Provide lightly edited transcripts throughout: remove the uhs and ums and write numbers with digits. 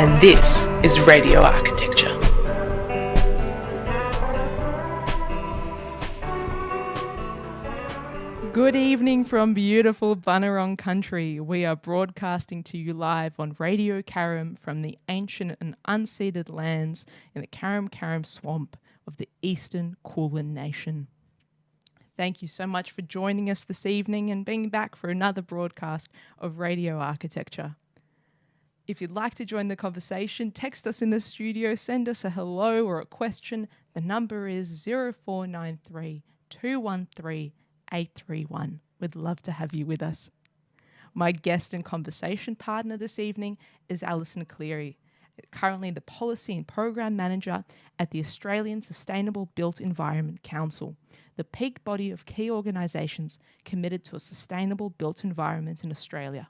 and this is Radio Architecture. Good evening from beautiful Bunurong country. We are broadcasting to you live on Radio Karam from the ancient and unceded lands in the Karam Karam swamp of the Eastern Kulin Nation. Thank you so much for joining us this evening and being back for another broadcast of Radio Architecture. If you'd like to join the conversation, text us in the studio, send us a hello or a question. The number is 0493 213 831. We'd love to have you with us. My guest and conversation partner this evening is Alison Cleary, currently the Policy and Program Manager at the Australian Sustainable Built Environment Council, the peak body of key organisations committed to a sustainable built environment in Australia.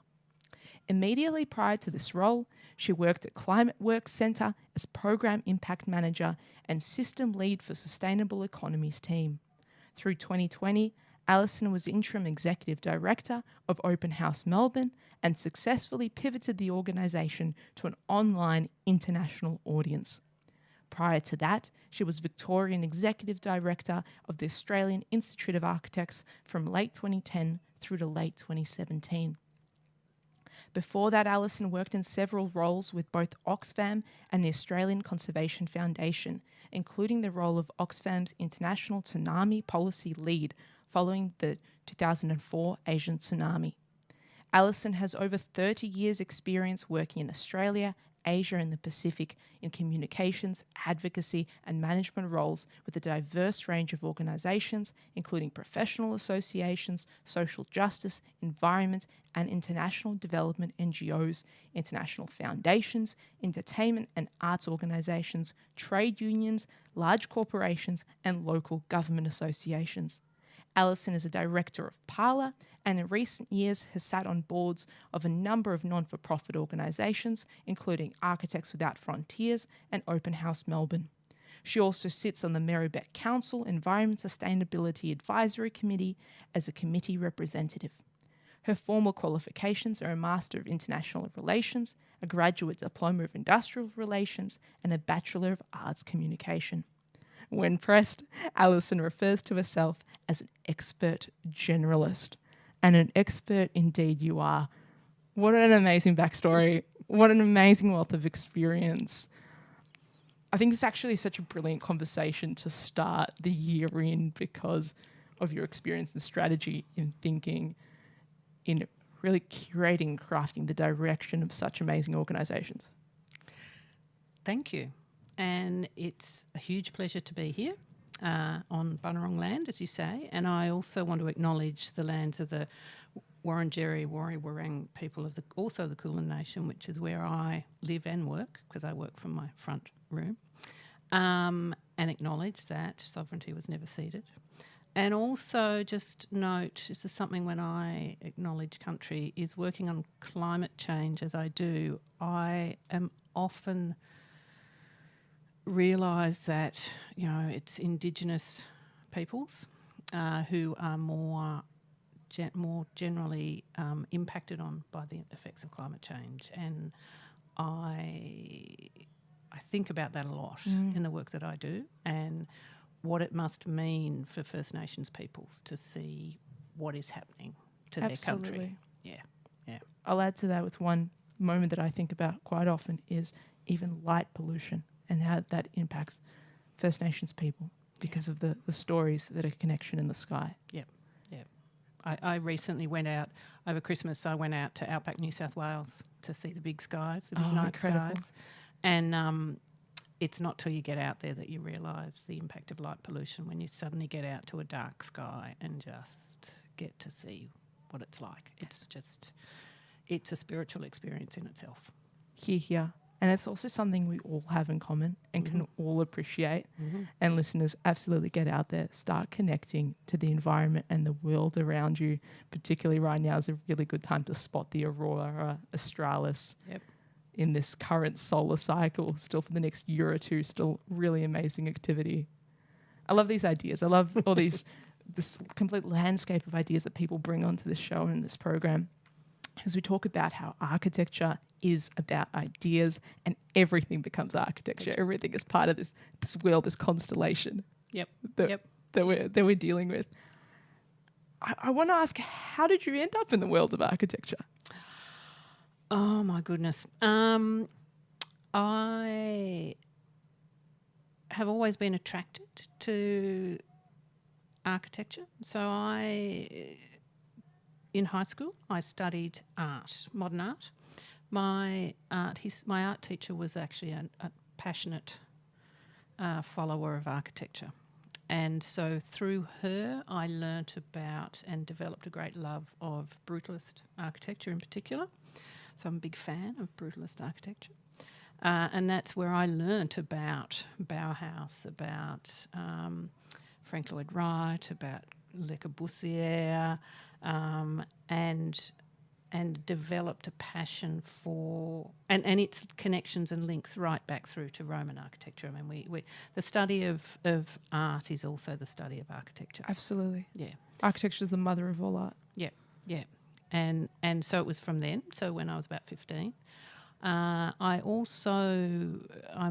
Immediately prior to this role, she worked at Climate Works Centre as Program Impact Manager and System Lead for Sustainable Economies team. Through 2020, Alison was Interim Executive Director of Open House Melbourne and successfully pivoted the organisation to an online international audience. Prior to that, she was Victorian Executive Director of the Australian Institute of Architects from late 2010 through to late 2017. Before that, Alison worked in several roles with both Oxfam and the Australian Conservation Foundation, including the role of Oxfam's International Tsunami Policy Lead following the 2004 Asian tsunami. Alison has over 30 years' experience working in Australia, Asia and the Pacific in communications, advocacy and management roles with a diverse range of organisations, including professional associations, social justice, environment and international development NGOs, international foundations, entertainment and arts organisations, trade unions, large corporations and local government associations. Alison is a director of Parla and in recent years has sat on boards of a number of non-for-profit organisations, including Architects Without Frontiers and Open House Melbourne. She also sits on the Merribeck Council Environment Sustainability Advisory Committee as a committee representative. Her formal qualifications are a Master of International Relations, a Graduate Diploma of Industrial Relations, and a Bachelor of Arts Communication. When pressed, Alison refers to herself as an expert generalist. And an expert indeed you are. What an amazing backstory. What an amazing wealth of experience. I think it's actually such a brilliant conversation to start the year in because of your experience and strategy in thinking, in really curating and crafting the direction of such amazing organisations. Thank you. And it's a huge pleasure to be here on Bunurong land, as you say. And I also want to acknowledge the lands of the Wurundjeri Woi-wurrung people of also the Kulin Nation, which is where I live and work, because I work from my front room, and acknowledge that sovereignty was never ceded. And also just note, this is something when I acknowledge country, is working on climate change as I do, I am often realise that, you know, it's Indigenous peoples who are more generally impacted on by the effects of climate change, and I think about that a lot in the work that I do and what it must mean for First Nations peoples to see what is happening to their country. Yeah. I'll add to that with one moment that I think about quite often is even light pollution and how that impacts First Nations people because of the stories that are connection in the sky. Yep. I recently went out, over Christmas, I went out to Outback New South Wales to see the big skies, the big night skies. And it's not till you get out there that you realise the impact of light pollution when you suddenly get out to a dark sky and just get to see what it's like. It's a spiritual experience in itself. Here. And it's also something we all have in common and can all appreciate. And listeners, absolutely get out there, start connecting to the environment and the world around you. Particularly right now is a really good time to spot the Aurora Australis in this current solar cycle, still for the next year or two, still really amazing activity. I love these ideas. I love all this complete landscape of ideas that people bring onto this show and this program. because we talk about how architecture is about ideas and everything becomes architecture. Everything is part of this world, this constellation Yep. that we're dealing with. I want to ask, how did you end up in the world of architecture? Oh my goodness. I have always been attracted to architecture. So in high school, I studied art, modern art. My art teacher was actually a passionate follower of architecture. And so through her, I learnt about and developed a great love of brutalist architecture in particular. So I'm a big fan of brutalist architecture. And that's where I learnt about Bauhaus, about Frank Lloyd Wright, about Le Corbusier, and developed a passion for and its connections and links right back through to Roman architecture. I mean, we the study of art is also the study of architecture. Absolutely. Yeah. Architecture is the mother of all art. Yeah, yeah. And so it was from then, so when I was about 15. I'm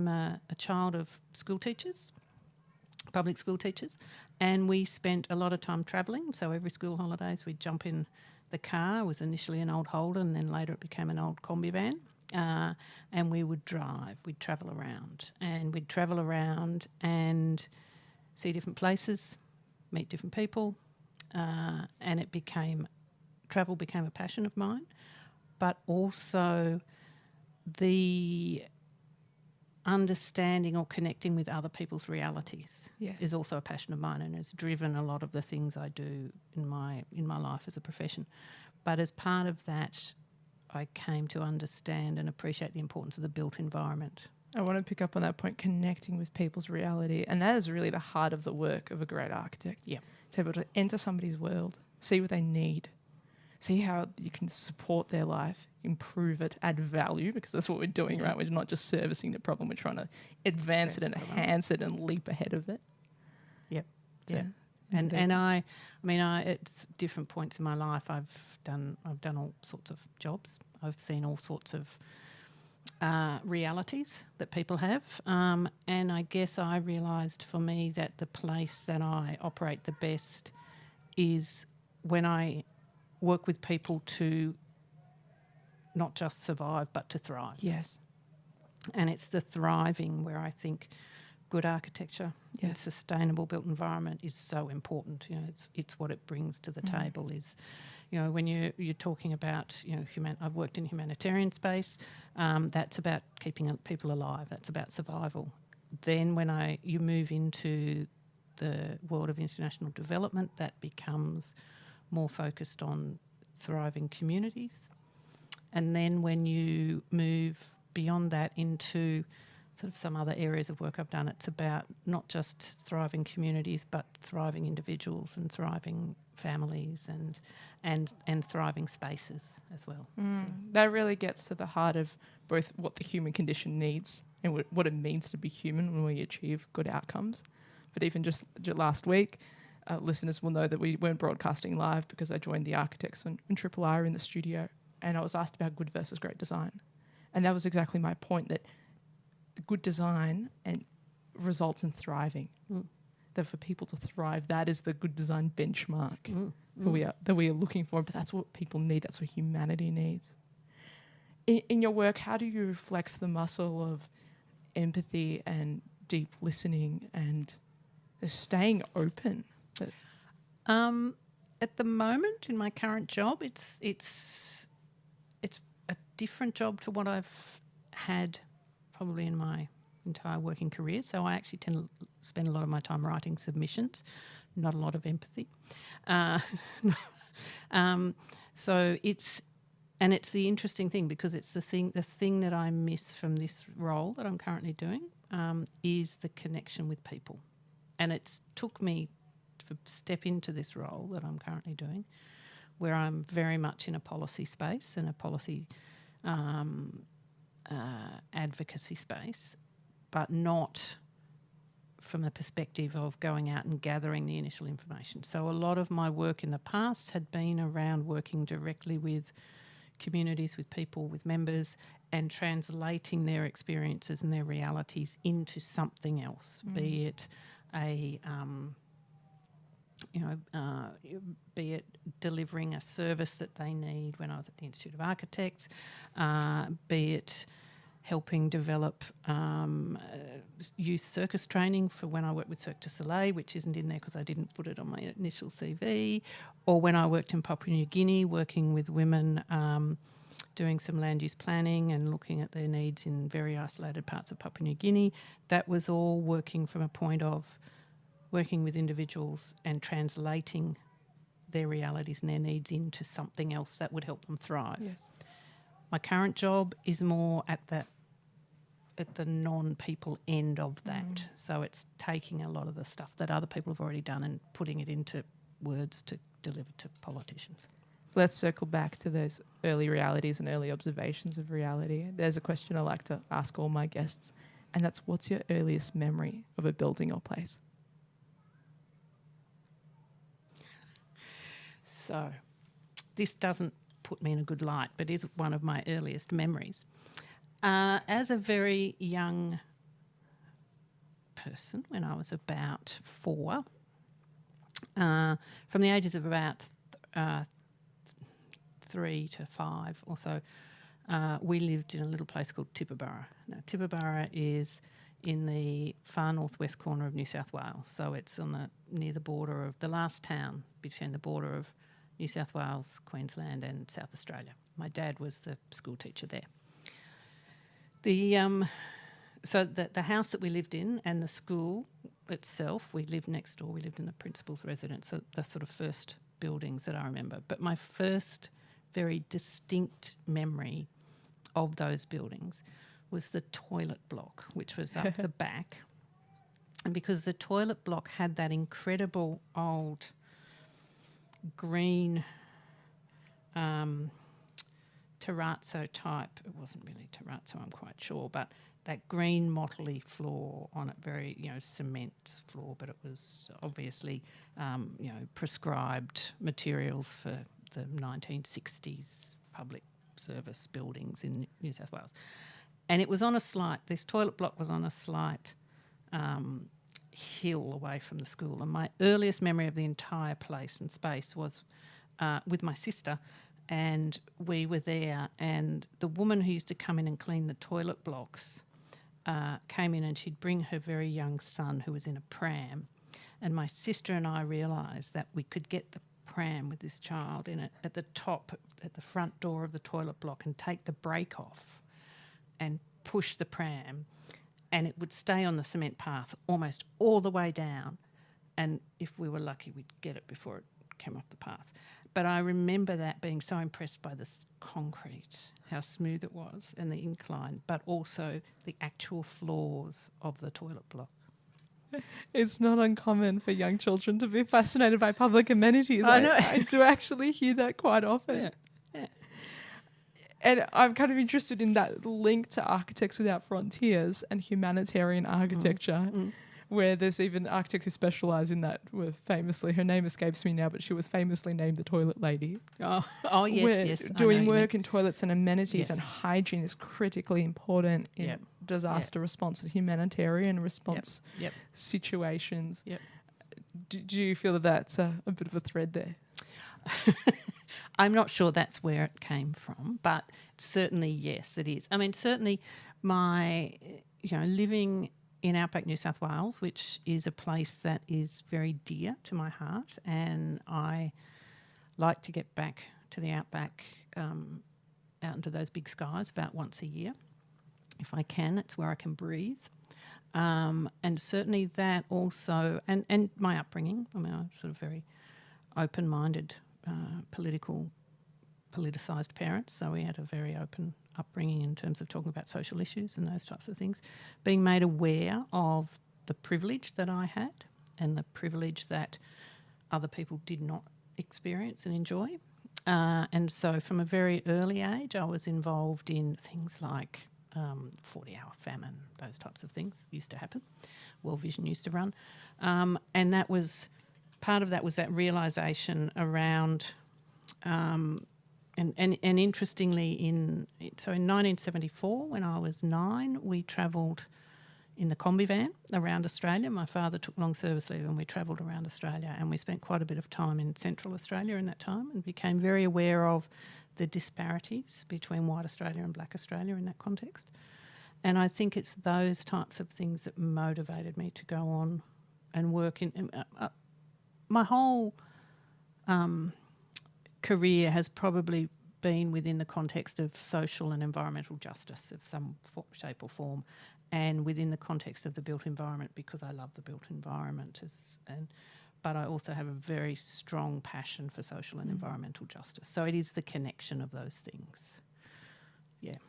a child of school teachers, public school teachers, and we spent a lot of time travelling. So every school holidays we'd jump in the car. It was initially an old Holden, then later it became an old combi van, and we would drive. We'd travel around and see different places, meet different people, and travel became a passion of mine, but also the understanding or connecting with other people's realities is also a passion of mine, and has driven a lot of the things I do in my life as a profession. But as part of that, I came to understand and appreciate the importance of the built environment. I want to pick up on that point, connecting with people's reality, and that is really the heart of the work of a great architect. Yeah, to be able to enter somebody's world, see what they need, see how you can support their life, improve it, add value, because that's what we're doing, right? We're not just servicing the problem, we're trying to advance it and enhance it and leap ahead of it. Yep. So, yeah. And I mean, at different points in my life, I've done all sorts of jobs. I've seen all sorts of realities that people have, and I guess I realised for me that the place that I operate the best is when I work with people to not just survive but to thrive. Yes. And it's the thriving where I think good architecture and sustainable built environment is so important. You know, it's what it brings to the table. Is, you know, when you're talking about, you know, I've worked in humanitarian space. That's about keeping people alive. That's about survival. Then when you move into the world of international development, that becomes more focused on thriving communities. And then when you move beyond that into sort of some other areas of work I've done, it's about not just thriving communities but thriving individuals and thriving families and thriving spaces as well. So. That really gets to the heart of both what the human condition needs and what it means to be human when we achieve good outcomes. But even just last week, listeners will know that we weren't broadcasting live because I joined the architects on Triple R in the studio, and I was asked about good versus great design. And that was exactly my point, that good design and results in thriving. That for people to thrive, that is the good design benchmark that we are looking for. But that's what people need. That's what humanity needs. In your work, how do you flex the muscle of empathy and deep listening and staying open? At the moment, in my current job, it's a different job to what I've had probably in my entire working career. So I actually tend to spend a lot of my time writing submissions, not a lot of empathy. So it's the interesting thing, because it's the thing that I miss from this role that I'm currently doing is the connection with people. And it's took me to step into this role that I'm currently doing, where I'm very much in a policy space and a policy advocacy space, but not from the perspective of going out and gathering the initial information. So a lot of my work in the past had been around working directly with communities, with people, with members, and translating their experiences and their realities into something else, be it be it delivering a service that they need when I was at the Institute of Architects, be it helping develop youth circus training for when I worked with Cirque du Soleil, which isn't in there because I didn't put it on my initial CV, or when I worked in Papua New Guinea working with women doing some land use planning and looking at their needs in very isolated parts of Papua New Guinea. That was all working from a point of working with individuals and translating their realities and their needs into something else that would help them thrive. Yes. My current job is more at the non-people end of that. So it's taking a lot of the stuff that other people have already done and putting it into words to deliver to politicians. Let's circle back to those early realities and early observations of reality. There's a question I like to ask all my guests, and that's, what's your earliest memory of a building or place? So this doesn't put me in a good light, but is one of my earliest memories. As a very young person, when I was about 4, from the ages of about 3 to 5 or so, we lived in a little place called Tibooburra. Now, Tibooburra is in the far northwest corner of New South Wales, so it's near the border of the last town between the border of New South Wales, Queensland and South Australia. My dad was the school teacher there. So the house that we lived in and the school itself, we lived next door, we lived in the principal's residence, so the sort of first buildings that I remember. But my first very distinct memory of those buildings was the toilet block, which was up the back. And because the toilet block had that incredible old green terrazzo type, it wasn't really terrazzo, I'm quite sure, but that green mottly floor on it, very, cement floor, but it was obviously, prescribed materials for the 1960s public service buildings in New South Wales. And it was on this toilet block was on a slight hill away from the school. And my earliest memory of the entire place and space was with my sister, and we were there, and the woman who used to come in and clean the toilet blocks came in, and she'd bring her very young son who was in a pram, and my sister and I realised that we could get the pram with this child in it at the top, at the front door of the toilet block, and take the brake off and push the pram, and it would stay on the cement path almost all the way down, and if we were lucky we'd get it before it came off the path. But I remember that being so impressed by this concrete, how smooth it was, and the incline, but also the actual floors of the toilet block. It's not uncommon for young children to be fascinated by public amenities. I know. I do actually hear that quite often. Yeah. And I'm kind of interested in that link to Architects Without Frontiers and humanitarian architecture, where there's even architects who specialise in that. Were famously, her name escapes me now, but she was famously named the Toilet Lady. Oh yes, yes. Doing work in toilets and amenities and hygiene is critically important in disaster response and humanitarian response situations. Yep. Do you feel that that's a bit of a thread there? I'm not sure that's where it came from, but certainly, yes, it is. I mean, certainly my, living in outback New South Wales, which is a place that is very dear to my heart, and I like to get back to the outback, out into those big skies about once a year. If I can, it's where I can breathe. And certainly that also, and my upbringing, I mean, I'm sort of very open-minded, politicised parents, so we had a very open upbringing in terms of talking about social issues and those types of things. Being made aware of the privilege that I had and the privilege that other people did not experience and enjoy. And so from a very early age, I was involved in things like 40-hour famine, those types of things used to happen. World Vision used to run. And that was, part of that was that realisation around and interestingly, in 1974, when I was 9, we travelled in the combi van around Australia. My father took long service leave and we travelled around Australia, and we spent quite a bit of time in Central Australia in that time and became very aware of the disparities between white Australia and black Australia in that context. And I think it's those types of things that motivated me to go on and work in... my whole career has probably been within the context of social and environmental justice of some shape or form, and within the context of the built environment, because I love the built environment. But I also have a very strong passion for social and environmental justice. So it is the connection of those things. Yeah.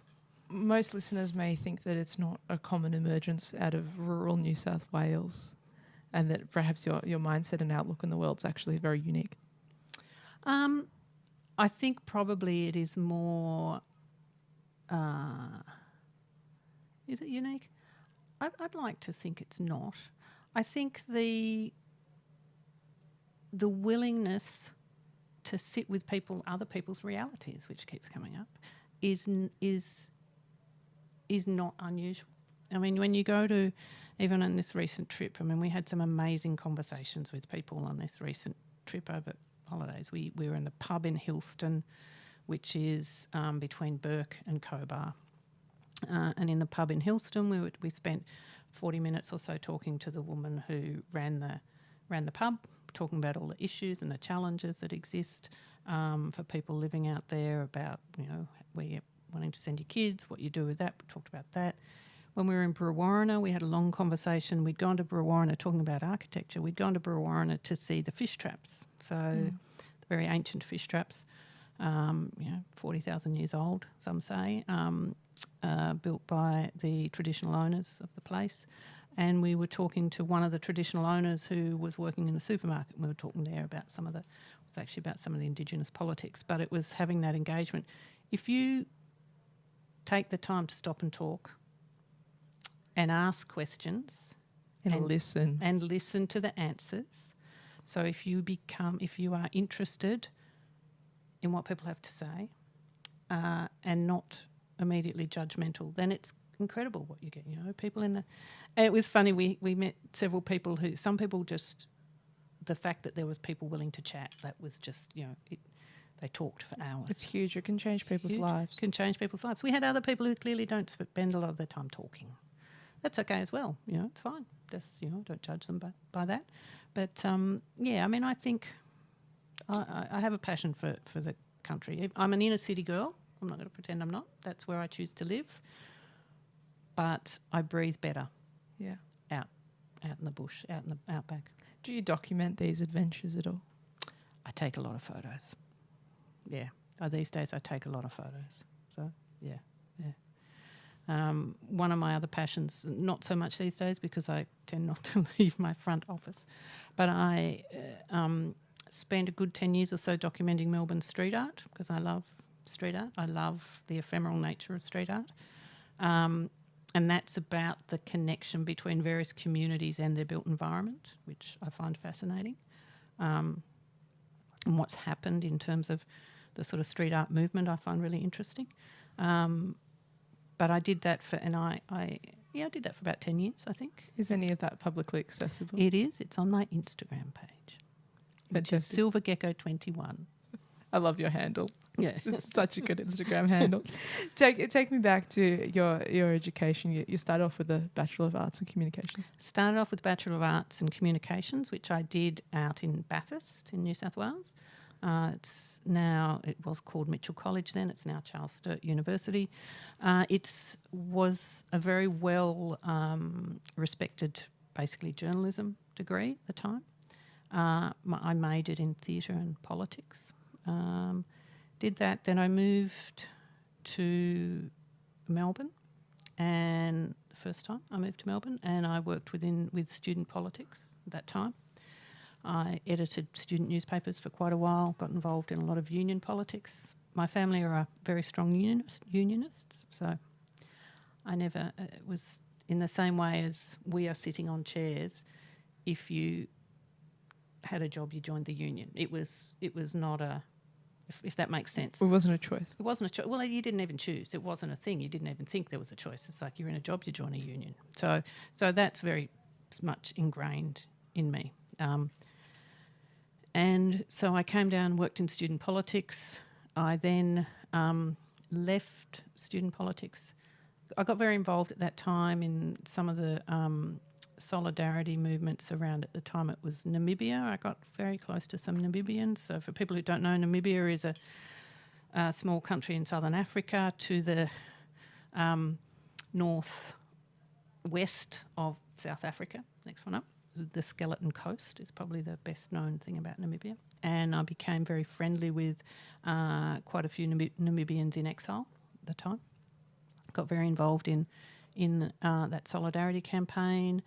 Most listeners may think that it's not a common emergence out of rural New South Wales, and that perhaps your mindset and outlook on the world is actually very unique. I think probably it is more... is it unique? I'd like to think it's not. I think the willingness to sit with other people's realities, which keeps coming up, is not unusual. I mean, when you go to, even on this recent trip, I mean, we had some amazing conversations with people on this recent trip over holidays. We were in the pub in Hillston, which is between Burke and Cobar. And in the pub in Hillston, we spent 40 minutes or so talking to the woman who ran the pub, talking about all the issues and the challenges that exist for people living out there, about, you know, where you're wanting to send your kids, what you do with that. We talked about that. When we were in Brewarrina, we had a long conversation. We'd gone to Brewarrina talking about architecture. We'd gone to Brewarrina to see the fish traps, so the very ancient fish traps, 40,000 years old, some say, built by the traditional owners of the place. And we were talking to one of the traditional owners who was working in the supermarket. We were talking there about some of the Indigenous politics, but it was having that engagement. If you take the time to stop and talk and ask questions and listen to the answers, so if you are interested in what people have to say and not immediately judgmental, then it's incredible what you get. You know, people in the... And it was funny, we met several people some people just... The fact that there was people willing to chat, that was just, you know, they talked for hours. It's huge. It can change people's lives. It can change people's lives. We had other people who clearly don't spend a lot of their time talking. That's okay as well. You know, it's fine. Just, you know, don't judge them by that. But, I mean, I think I have a passion for the country. I'm an inner city girl. I'm not going to pretend I'm not. That's where I choose to live. But I breathe better. Yeah. Out in the bush, out in the outback. Do you document these adventures at all? I take a lot of photos. Yeah. These days I take a lot of photos. So, yeah. One of my other passions, not so much these days because I tend not to leave my front office, but I spent a good 10 years or so documenting Melbourne street art because I love street art. I love the ephemeral nature of street art. And that's about the connection between various communities and their built environment, which I find fascinating, and what's happened in terms of the sort of street art movement I find really interesting. But I did that I did that for about 10 years, I think. Is any of that publicly accessible? It is. It's on my Instagram page, which is SilverGecko21. I love your handle. Yeah. It's such a good Instagram handle. Take me back to your education. You started off with a Bachelor of Arts in Communications. Started off with Bachelor of Arts in Communications, which I did out in Bathurst in New South Wales. It was called Mitchell College then. It's now Charles Sturt University. It was a very well respected, basically, journalism degree at the time. I majored in theatre and politics. Did that, then I moved to Melbourne, and the first time I moved to Melbourne, and I worked with student politics at that time. I edited student newspapers for quite a while, got involved in a lot of union politics. My family are very strong unionists, so I never was in the same way as we are sitting on chairs. If you had a job, you joined the union. It was not a if that makes sense. It wasn't a choice. It wasn't a choice. Well, you didn't even choose. It wasn't a thing. You didn't even think there was a choice. It's like you're in a job, you join a union. So that's very much ingrained in me. And so I came down, worked in student politics. I then left student politics. I got very involved at that time in some of the solidarity movements around. At the time it was Namibia. I got very close to some Namibians. So for people who don't know, Namibia is a small country in southern Africa to the northwest of South Africa. Next one up. The Skeleton Coast is probably the best known thing about Namibia. And I became very friendly with quite a few Namibians in exile at the time. Got very involved in that solidarity campaign,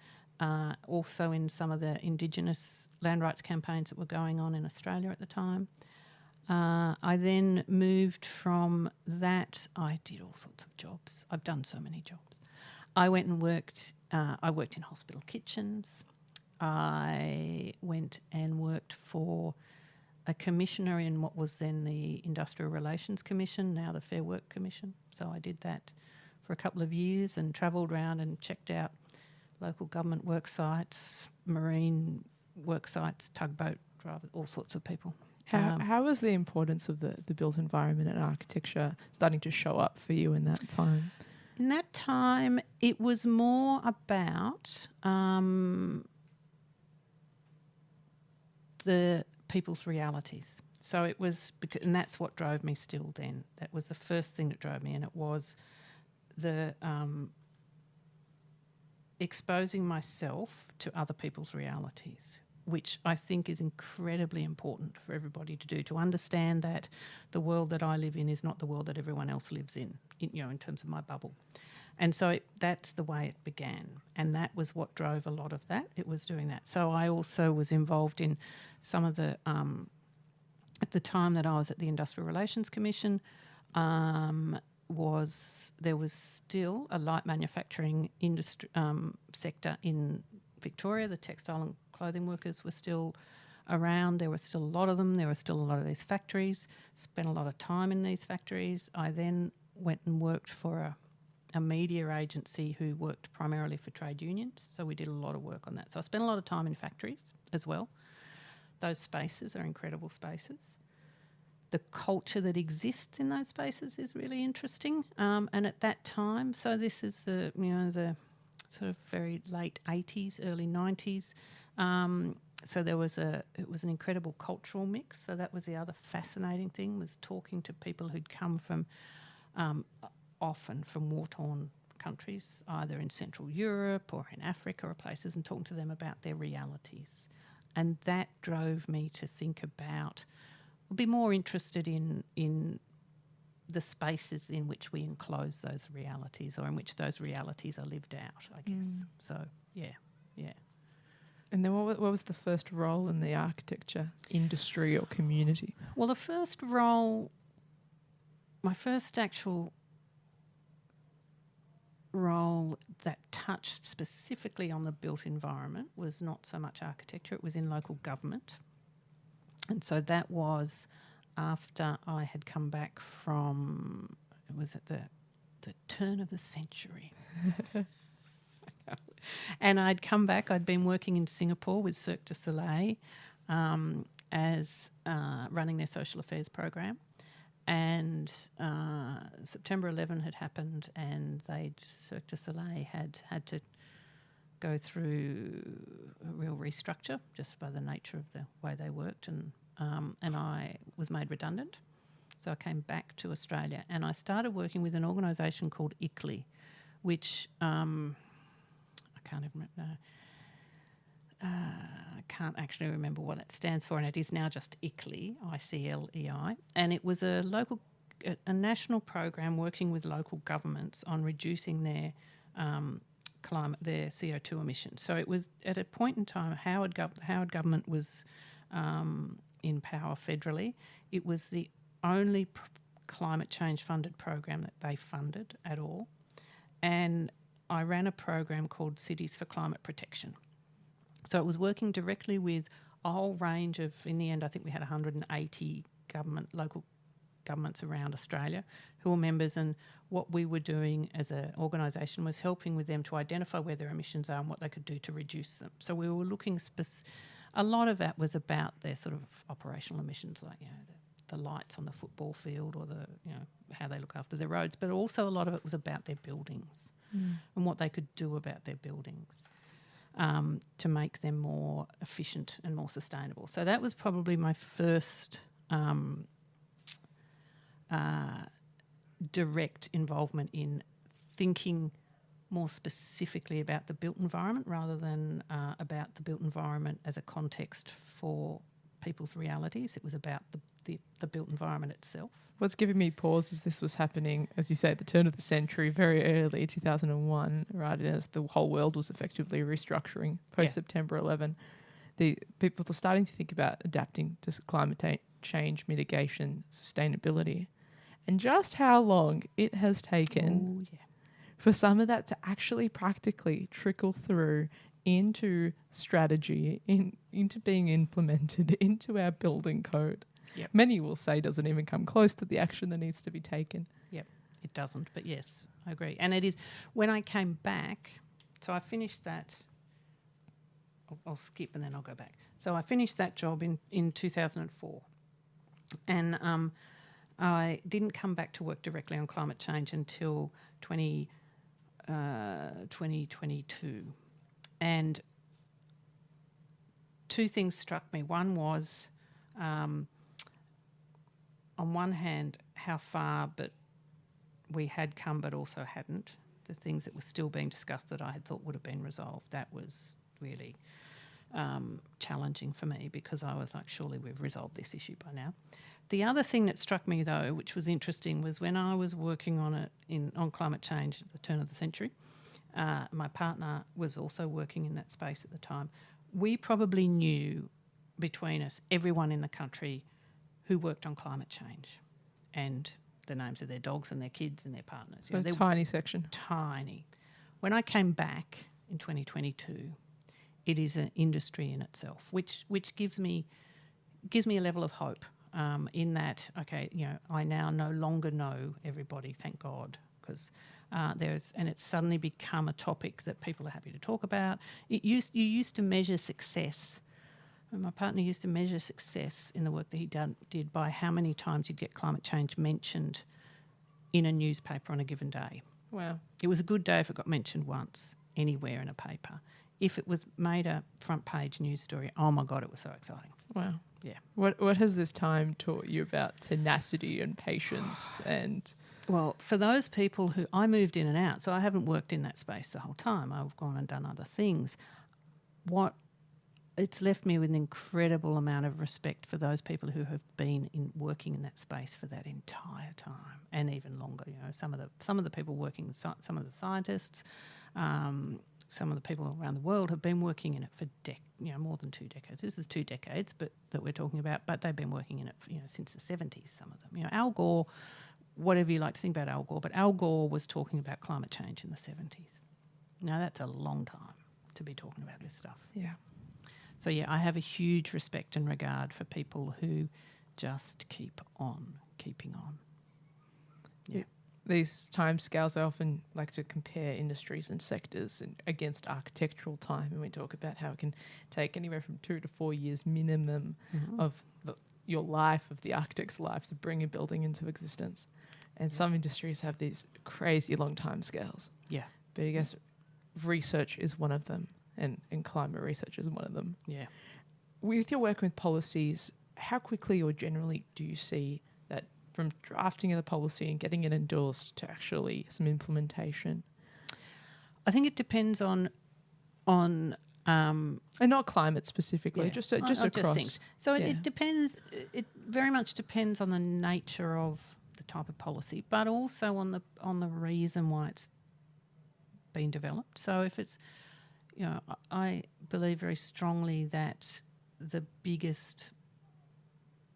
also in some of the Indigenous land rights campaigns that were going on in Australia at the time. I then moved from that. I did all sorts of jobs. I've done so many jobs. I went and worked. I worked in hospital kitchens. I went and worked for a commissioner in what was then the Industrial Relations Commission, now the Fair Work Commission. So I did that for a couple of years and travelled around and checked out local government work sites, marine work sites, tugboat drivers, all sorts of people. How was the importance of the built environment and architecture starting to show up for you in that time? In that time, it was more about the people's realities. So it was, and that's what drove me still then. That was the first thing that drove me, and it was the exposing myself to other people's realities, which I think is incredibly important for everybody to do, to understand that the world that I live in is not the world that everyone else lives in terms of my bubble. And so that's the way it began. And that was what drove a lot of that. It was doing that. So I also was involved in some of the, at the time that I was at the Industrial Relations Commission, there was still a light manufacturing industry sector in Victoria. The textile and clothing workers were still around. There were still a lot of them. There were still a lot of these factories. Spent a lot of time in these factories. I then went and worked for a media agency who worked primarily for trade unions. So we did a lot of work on that. So I spent a lot of time in factories as well. Those spaces are incredible spaces. The culture that exists in those spaces is really interesting. And at that time, so this is the sort of very late 80s, early 90s. So it was an incredible cultural mix. So that was the other fascinating thing, was talking to people who'd come from often from war-torn countries, either in Central Europe or in Africa or places, and talking to them about their realities. And that drove me to think about, be more interested in the spaces in which we enclose those realities, or in which those realities are lived out, I guess. So, yeah. And then what was the first role in the architecture industry or community? Well, the first role, my first actual role that touched specifically on the built environment was not so much architecture, it was in local government. And so that was after I had come back from, it was at the turn of the century. And I'd come back, I'd been working in Singapore with Cirque du Soleil as running their social affairs program. And September 11 had happened, and Cirque du Soleil had to go through a real restructure just by the nature of the way they worked, and I was made redundant. So I came back to Australia, and I started working with an organisation called ICLEI, which I can't actually remember what it stands for, and it is now just ICLEI, ICLEI, and it was a national program working with local governments on reducing their their CO2 emissions. So it was at a point in time, Howard government was in power federally. It was the only climate change funded program that they funded at all, and I ran a program called Cities for Climate Protection. So it was working directly with a whole range of, in the end, I think we had 180 local governments around Australia who were members, and what we were doing as an organisation was helping with them to identify where their emissions are and what they could do to reduce them. So we were looking a lot of that was about their sort of operational emissions, like the lights on the football field or how they look after their roads, but also a lot of it was about their buildings and what they could do about their buildings to make them more efficient and more sustainable. So that was probably my first direct involvement in thinking more specifically about the built environment rather than about the built environment as a context for people's realities. It was about the built environment itself. What's giving me pause is this was happening, as you say, at the turn of the century, very early, 2001, right as the whole world was effectively restructuring post-September 11. The people were starting to think about adapting to climate change, mitigation, sustainability, and just how long it has taken for some of that to actually practically trickle through into strategy, into being implemented into our building code. Yep. Many will say doesn't even come close to the action that needs to be taken. Yep, it doesn't, but yes, I agree. And it is, when I came back, so I finished that, I'll skip and then I'll go back. So I finished that job in 2004, and I didn't come back to work directly on climate change until 2022. And two things struck me. One was, on one hand, how far but we had come but also hadn't. The things that were still being discussed that I had thought would have been resolved, that was really challenging for me, because I was like, surely we've resolved this issue by now. The other thing that struck me, though, which was interesting, was when I was working on it on climate change at the turn of the century, my partner was also working in that space at the time. We probably knew between us everyone in the country who worked on climate change and the names of their dogs and their kids and their partners. So a tiny section. Tiny. When I came back in 2022, it is an industry in itself, which gives me a level of hope in that, okay, I now no longer know everybody, thank God, because and it's suddenly become a topic that people are happy to talk about. You used to measure success. My partner used to measure success in the work that he did by how many times you'd get climate change mentioned in a newspaper on a given day. Wow. It was a good day if it got mentioned once anywhere in a paper. If it was made a front page news story, oh my God, it was so exciting. Wow. Yeah. What has this time taught you about tenacity and patience and... Well, for those people who... I moved in and out, so I haven't worked in that space the whole time. I've gone and done other things. It's left me with an incredible amount of respect for those people who have been working in that space for that entire time, and even longer. Some of the people working, some of the scientists, some of the people around the world have been working in it for more than 2 decades. This is 2 decades, but that we're talking about. But they've been working in it, since the 70s. Some of them, Al Gore, whatever you like to think about Al Gore, but Al Gore was talking about climate change in the 70s. Now that's a long time to be talking about this stuff. Yeah. So, I have a huge respect and regard for people who just keep on keeping on. Yeah. These timescales, I often like to compare industries and sectors against architectural time, and we talk about how it can take anywhere from 2 to 4 years minimum of your life, of the architect's life, to bring a building into existence. And some industries have these crazy long timescales. Yeah. But I guess research is one of them. And climate research is one of them. Yeah. With your work with policies, how quickly or generally do you see that from drafting of the policy and getting it endorsed to actually some implementation? I think it depends on and not climate specifically, just across things. So it depends. It very much depends on the nature of the type of policy, but also on the reason why it's been developed. So if it's I believe very strongly that the biggest,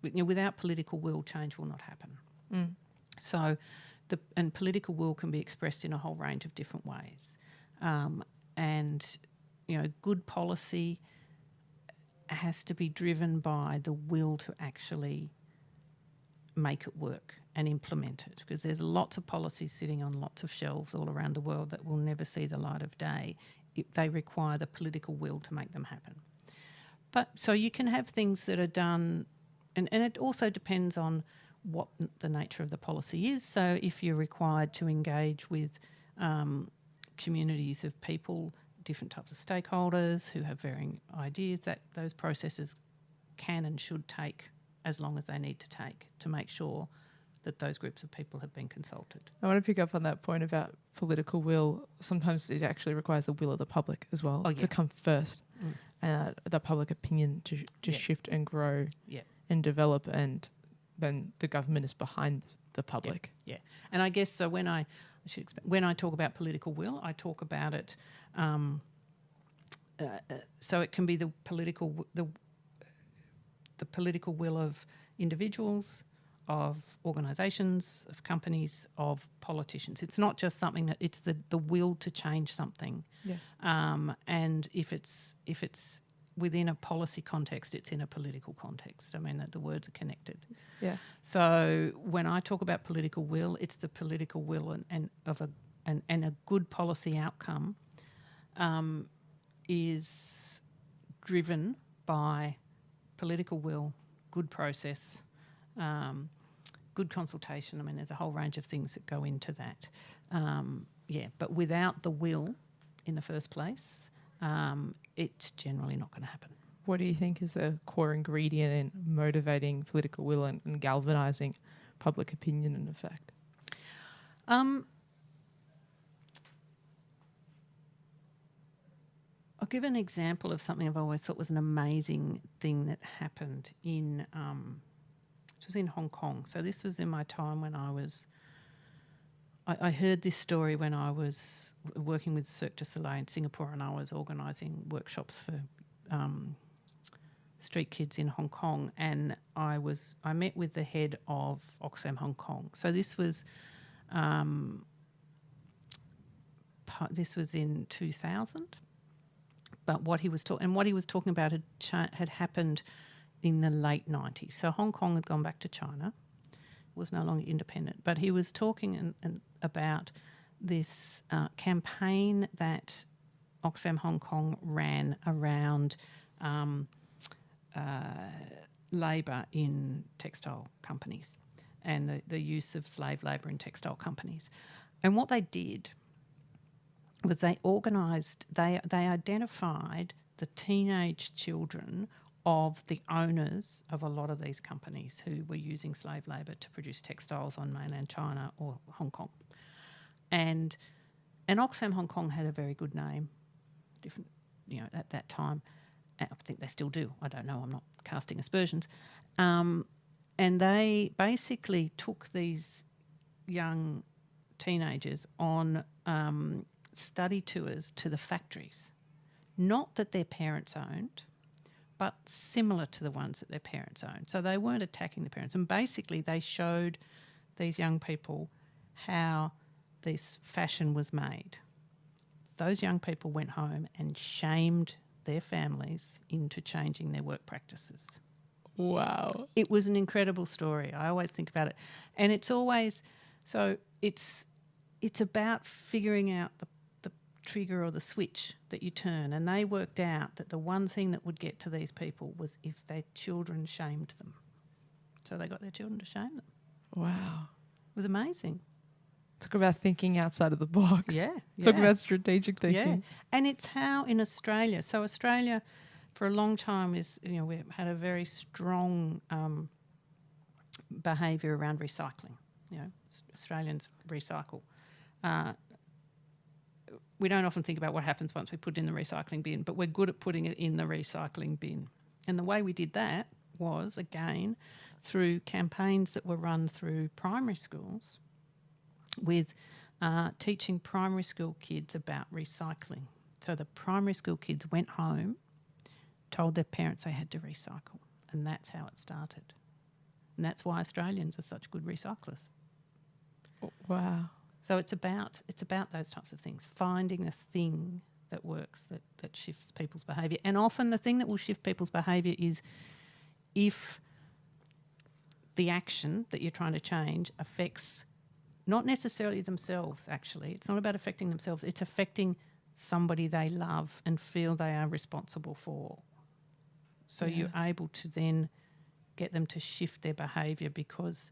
without political will, change will not happen. Mm. So, and political will can be expressed in a whole range of different ways. And good policy has to be driven by the will to actually make it work and implement it, because there's lots of policies sitting on lots of shelves all around the world that will never see the light of day. They require the political will to make them happen. But so you can have things that are done, and it also depends on what the nature of the policy is. So if you're required to engage with communities of people, different types of stakeholders who have varying ideas, that those processes can and should take as long as they need to take to make sure that those groups of people have been consulted. I want to pick up on that point about political will. Sometimes it actually requires the will of the public as well to come first, the public opinion to shift and grow and develop, and then the government is behind the public. Yeah. And I guess so when I talk about political will, I talk about it so it can be the political will of individuals, of organisations, of companies, of politicians. It's not just something that it's the will to change something. Yes. And if it's within a policy context, it's in a political context. I mean, the words are connected. Yeah. So when I talk about political will, it's the political will and a good policy outcome is driven by political will, good process, good consultation. I mean, there's a whole range of things that go into that. But without the will in the first place, it's generally not going to happen. What do you think is the core ingredient in motivating political will and galvanising public opinion and effect? I'll give an example of something I've always thought was an amazing thing that happened it was in Hong Kong. So this was in my time when I heard this story when I was working with Cirque du Soleil in Singapore, and I was organising workshops for street kids in Hong Kong, and I met with the head of Oxfam Hong Kong. So this was in 2000. But what he was talking about had happened in the late 90s. So Hong Kong had gone back to China, was no longer independent. But he was talking about this campaign that Oxfam Hong Kong ran around labour in textile companies and the use of slave labour in textile companies. And what they did was they identified the teenage children of the owners of a lot of these companies who were using slave labour to produce textiles on mainland China or Hong Kong. And Oxfam Hong Kong had a very good name, different, at that time. I think they still do. I don't know. I'm not casting aspersions. And they basically took these young teenagers on study tours to the factories, not that their parents owned, but similar to the ones that their parents owned. So they weren't attacking the parents. And basically they showed these young people how this fashion was made. Those young people went home and shamed their families into changing their work practices. Wow. It was an incredible story. I always think about it. And it's always, so it's about figuring out the trigger or the switch that you turn. And they worked out that the one thing that would get to these people was if their children shamed them. So they got their children to shame them. Wow. It was amazing. Talk about thinking outside of the box. Yeah. Talk about strategic thinking. Yeah. And it's how in Australia, so Australia for a long time is, we've had a very strong behaviour around recycling. Australians recycle. We don't often think about what happens once we put it in the recycling bin, but we're good at putting it in the recycling bin. And the way we did that was, again, through campaigns that were run through primary schools with teaching primary school kids about recycling. So the primary school kids went home, told their parents they had to recycle, and that's how it started. And that's why Australians are such good recyclers. Wow. So it's about those types of things, finding a thing that works, that shifts people's behaviour. And often the thing that will shift people's behaviour is if the action that you're trying to change affects not necessarily themselves, actually. It's not about affecting themselves. It's affecting somebody they love and feel they are responsible for. So you're able to then get them to shift their behaviour because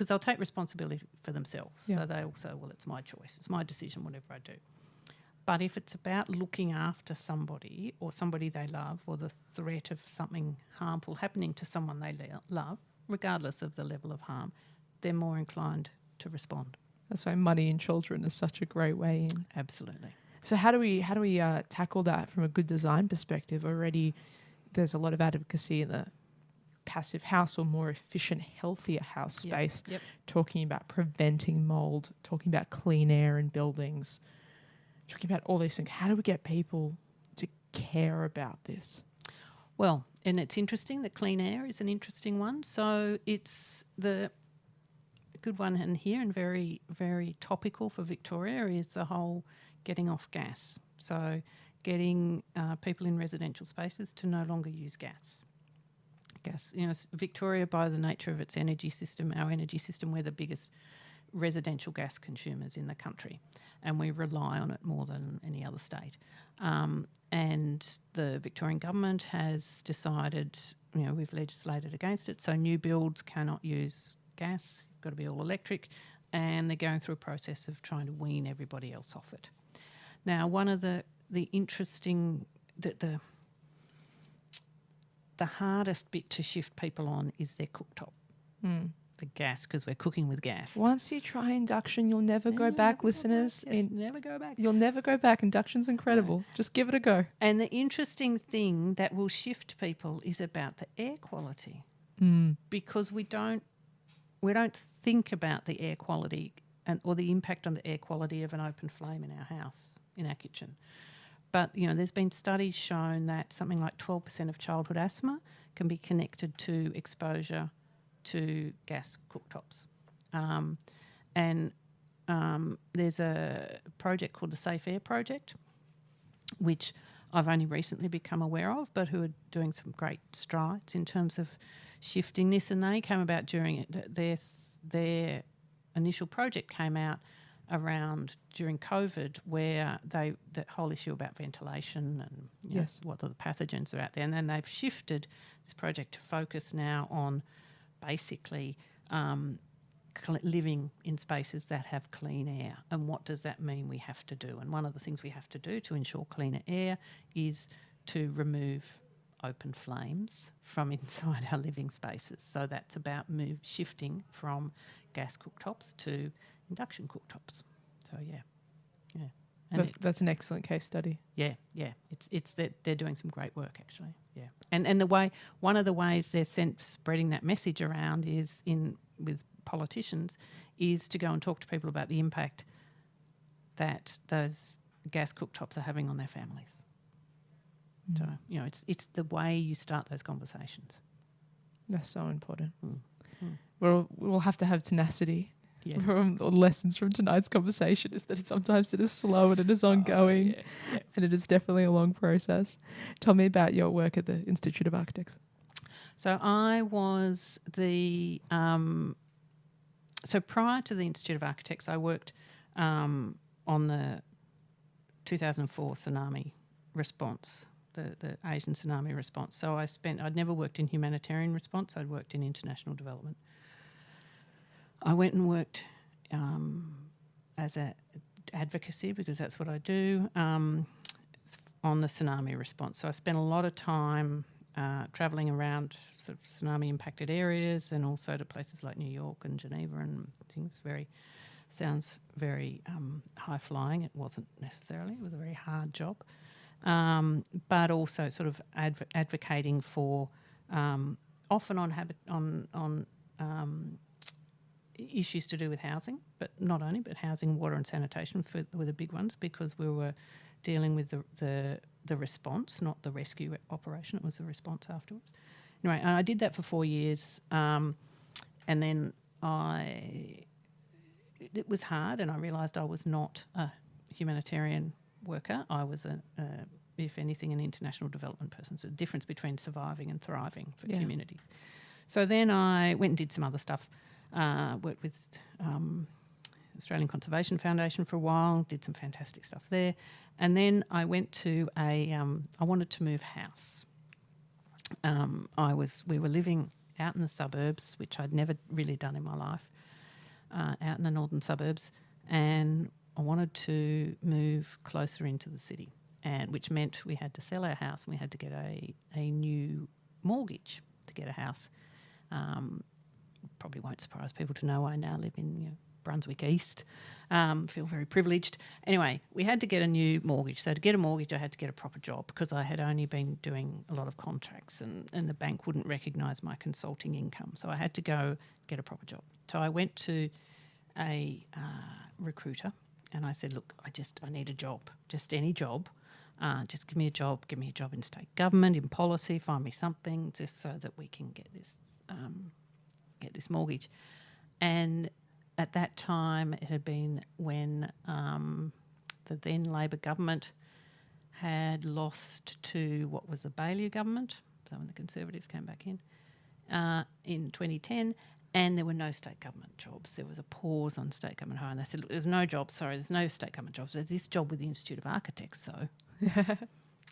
they'll take responsibility for themselves. Yeah. So they'll say, well, it's my choice, it's my decision, whatever I do. But if it's about looking after somebody or somebody they love, or the threat of something harmful happening to someone they love, regardless of the level of harm, they're more inclined to respond. That's why money and children is such a great way in. Absolutely. So how do we tackle that from a good design perspective? Already, there's a lot of advocacy in the passive house or more efficient, healthier house space, talking about preventing mold, talking about clean air in buildings, talking about all these things. How do we get people to care about this? Well, and it's interesting that clean air is an interesting one. So it's the good one in here and very, very topical for Victoria is the whole getting off gas. So getting people in residential spaces to no longer use gas. Victoria, by the nature of its energy system, our energy system, we're the biggest residential gas consumers in the country, and we rely on it more than any other state. And the Victorian government has decided, we've legislated against it, so new builds cannot use gas, you've got to be all electric, and they're going through a process of trying to wean everybody else off it. Now, one of the interesting, the hardest bit to shift people on is their cooktop, the gas, because we're cooking with gas. Once you try induction, you'll never go back, listeners. Never go back. You'll never go back. Induction's incredible. Just give it a go. And the interesting thing that will shift people is about the air quality, because we don't think about the air quality or the impact on the air quality of an open flame in our house, in our kitchen. But, there's been studies shown that something like 12% of childhood asthma can be connected to exposure to gas cooktops. There's a project called the Safe Air Project, which I've only recently become aware of, but who are doing some great strides in terms of shifting this. And they came about during their initial project came out during COVID, where the whole issue about ventilation and what are the pathogens that are out there, and then they've shifted this project to focus now on basically living in spaces that have clean air, and what does that mean we have to do. And one of the things we have to do to ensure cleaner air is to remove open flames from inside our living spaces. So that's about shifting from gas cooktops to induction cooktops. So and that's an excellent case study. Yeah. It's that they're doing some great work, actually. Yeah, and one of the ways they're spreading that message around is with politicians is to go and talk to people about the impact that those gas cooktops are having on their families. So it's the way you start those conversations. That's so important. We'll have to have tenacity. Yes. From the lessons from tonight's conversation is that sometimes it is slow and it is ongoing, and it is definitely a long process. Tell me about your work at the Institute of Architects. So I was so prior to the Institute of Architects, I worked on the 2004 tsunami response, the Asian tsunami response. So I'd never worked in humanitarian response, I'd worked in international development. I went and worked as an advocacy, because that's what I do, on the tsunami response. So I spent a lot of time travelling around sort of tsunami impacted areas, and also to places like New York and Geneva and things. Sounds very high flying. It wasn't necessarily. It was a very hard job, but also sort of advocating for often on issues to do with housing, but not only, but housing, water and sanitation were the big ones, because we were dealing with the response, not the rescue operation. It was the response afterwards. Anyway, and I did that for 4 years, and then it was hard, and I realised I was not a humanitarian worker. I was if anything, an international development person. So the difference between surviving and thriving for communities. So then I went and did some other stuff, worked with Australian Conservation Foundation for a while, did some fantastic stuff there. And then I went to I wanted to move house. We were living out in the suburbs, which I'd never really done in my life, out in the northern suburbs, and I wanted to move closer into the city, and which meant we had to sell our house and we had to get a new mortgage to get a house. Probably won't surprise people to know I now live in Brunswick East. Feel very privileged. Anyway, we had to get a new mortgage. So to get a mortgage, I had to get a proper job because I had only been doing a lot of contracts and the bank wouldn't recognise my consulting income. So I had to go get a proper job. So I went to a recruiter and I said, look, I need a job, just any job. Just give me a job in state government, in policy, find me something just so that we can get this mortgage. And at that time, it had been when the then Labor government had lost to what was the Baillieu government, so when the Conservatives came back in 2010, and there were no state government jobs. There was a pause on state government hire, and they said, look, there's no state government jobs. There's this job with the Institute of Architects, though.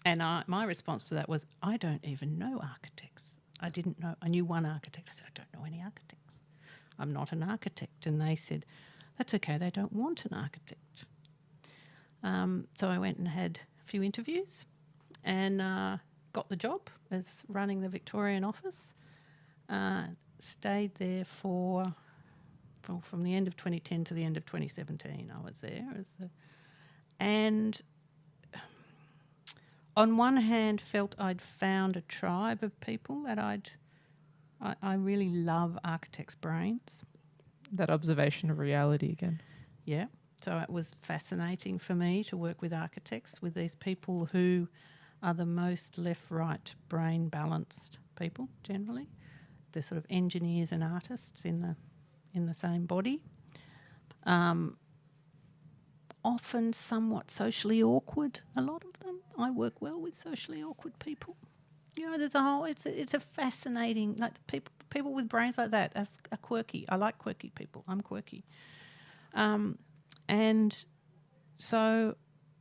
And my response to that was, I don't even know architects. I didn't know. I knew one architect. I said, I don't know any architects. I'm not an architect. And they said, that's okay, they don't want an architect. So I went and had a few interviews and got the job as running the Victorian office. Stayed there from the end of 2010 to the end of 2017 I was there. And on one hand felt I'd found a tribe of people that I really love architects' brains. That observation of reality again. Yeah. So it was fascinating for me to work with architects, with these people who are the most left-right brain balanced people generally. They're sort of engineers and artists in the same body. Often somewhat socially awkward, a lot of them. I work well with socially awkward people. There's a whole. It's a fascinating. Like people with brains like that are quirky. I like quirky people. I'm quirky, and so.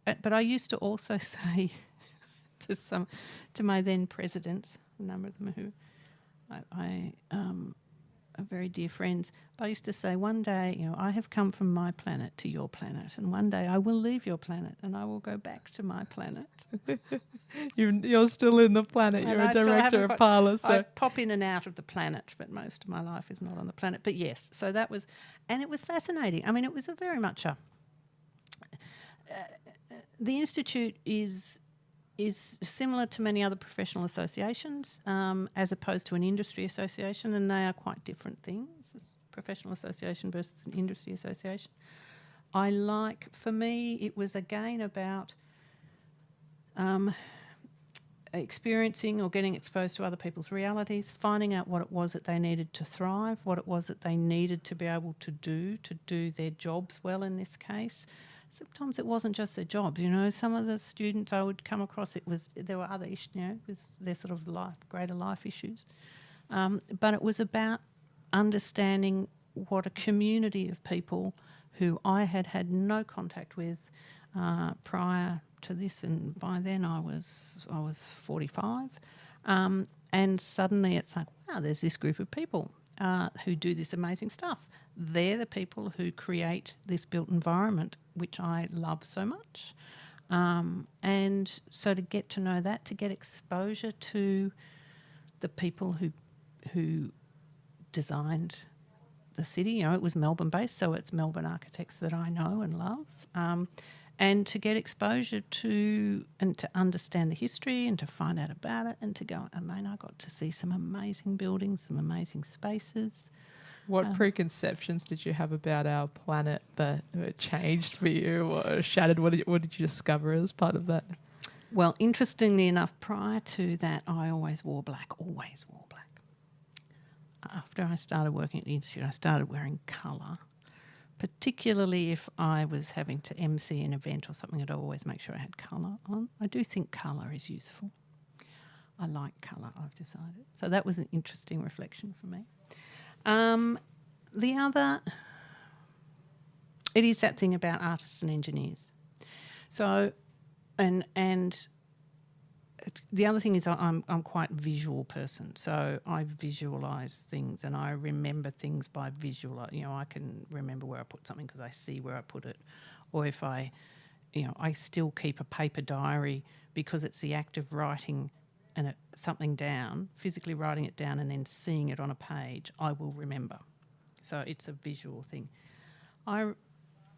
But I used to also say to my then presidents, a number of them who I are very dear friends. But I used to say, one day, I have come from my planet to your planet, and one day I will leave your planet and I will go back to my planet. You're still in the planet. You're a director of Parlour. So I pop in and out of the planet, but most of my life is not on the planet. But yes, so that was, and it was fascinating. I mean, it was a very much the Institute is similar to many other professional associations, as opposed to an industry association, and they are quite different things. It's professional association versus an industry association. For me, it was again about experiencing or getting exposed to other people's realities, finding out what it was that they needed to thrive, what it was that they needed to be able to do their jobs well in this case. Sometimes it wasn't just their jobs, Some of the students I would come across, there were other issues, it was their sort of greater life issues. But it was about understanding what a community of people who I had no contact with prior to this, and by then I was 45, and suddenly it's like, wow, there's this group of people who do this amazing stuff. They're the people who create this built environment, which I love so much. And so to get to know that, to get exposure to the people who designed the city, it was Melbourne-based, so it's Melbourne architects that I know and love. And to get exposure to and to understand the history and to find out about it and to go, I got to see some amazing buildings, some amazing spaces. What preconceptions did you have about our planet that changed for you or shattered? What did you discover as part of that? Well, interestingly enough, prior to that, I always wore black. After I started working at the Institute, I started wearing colour, particularly if I was having to MC an event or something. I'd always make sure I had colour on. I do think colour is useful. I like colour, I've decided. So that was an interesting reflection for me. The other, it is that thing about artists and engineers. So, and the other thing is I'm quite a visual person, so I visualise things and I remember things by visual. You know, I can remember where I put something because I see where I put it, or if I still keep a paper diary because it's the act of writing something down, physically writing it down and then seeing it on a page. I will remember, so it's a visual thing.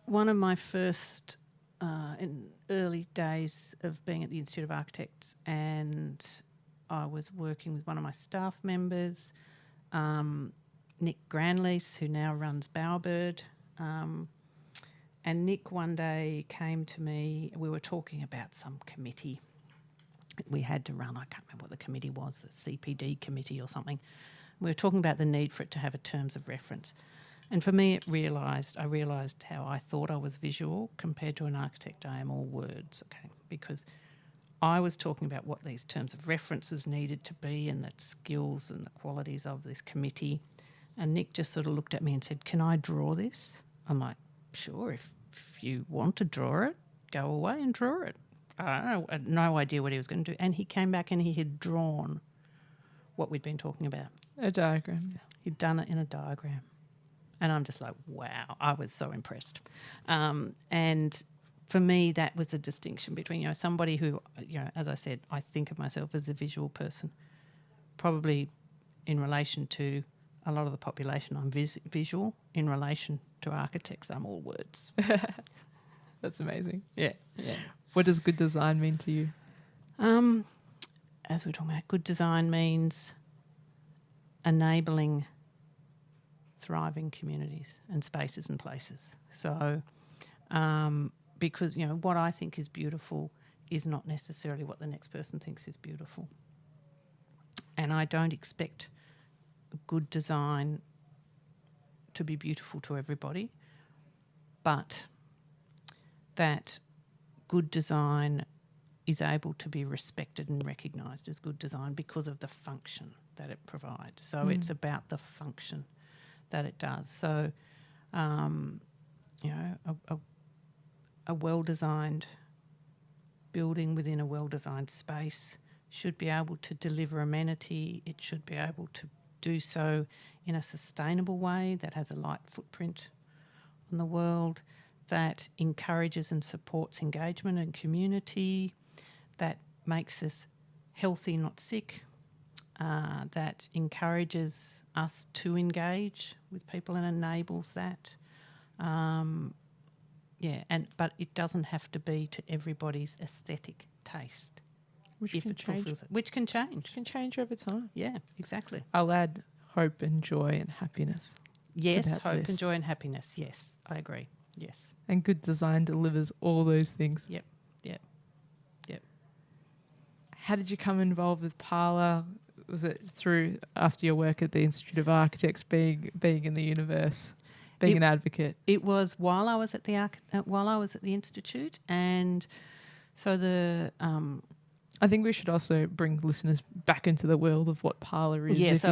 One of my first in early days of being at the Institute of Architects, and I was working with one of my staff members, Nick Granlease, who now runs Bowerbird. And Nick one day came to me, we were talking about some committee we had to run. I can't remember what the committee was, the CPD committee or something. We were talking about the need for it to have a terms of reference. And for me, I realised how I thought I was visual compared to an architect. I am all words, okay? Because I was talking about what these terms of references needed to be and the skills and the qualities of this committee. And Nick just sort of looked at me and said, "Can I draw this?" I'm like, "Sure, if you want to draw it, go away and draw it." I had no idea what he was going to do. And he came back and he had drawn what we'd been talking about. A diagram, yeah. He'd done it in a diagram. And I'm just like, wow, I was so impressed. And for me, that was the distinction between, somebody who, as I said, I think of myself as a visual person. Probably in relation to a lot of the population, I'm visual. In relation to architects, I'm all words. That's amazing. Yeah. What does good design mean to you? As we're talking about, good design means enabling thriving communities and spaces and places. So, because, what I think is beautiful is not necessarily what the next person thinks is beautiful. And I don't expect good design to be beautiful to everybody, but that good design is able to be respected and recognised as good design because of the function that it provides. So it's about the function that it does. So, a well-designed building within a well-designed space should be able to deliver amenity. It should be able to do so in a sustainable way that has a light footprint on the world, that encourages and supports engagement and community, that makes us healthy, not sick, that encourages us to engage with people and enables that. But it doesn't have to be to everybody's aesthetic taste. Which can change. Which can change. Can change over time. Yeah, exactly. I'll add hope and joy and happiness. Yes, hope and joy and happiness. Yes, I agree. Yes. And good design delivers all those things. Yep. How did you come involved with Parlour? Was it through after your work at the Institute of Architects, being in the universe, being an advocate? It was while I was at the institute, and so I think we should also bring listeners back into the world of what Parlour is. Yeah, if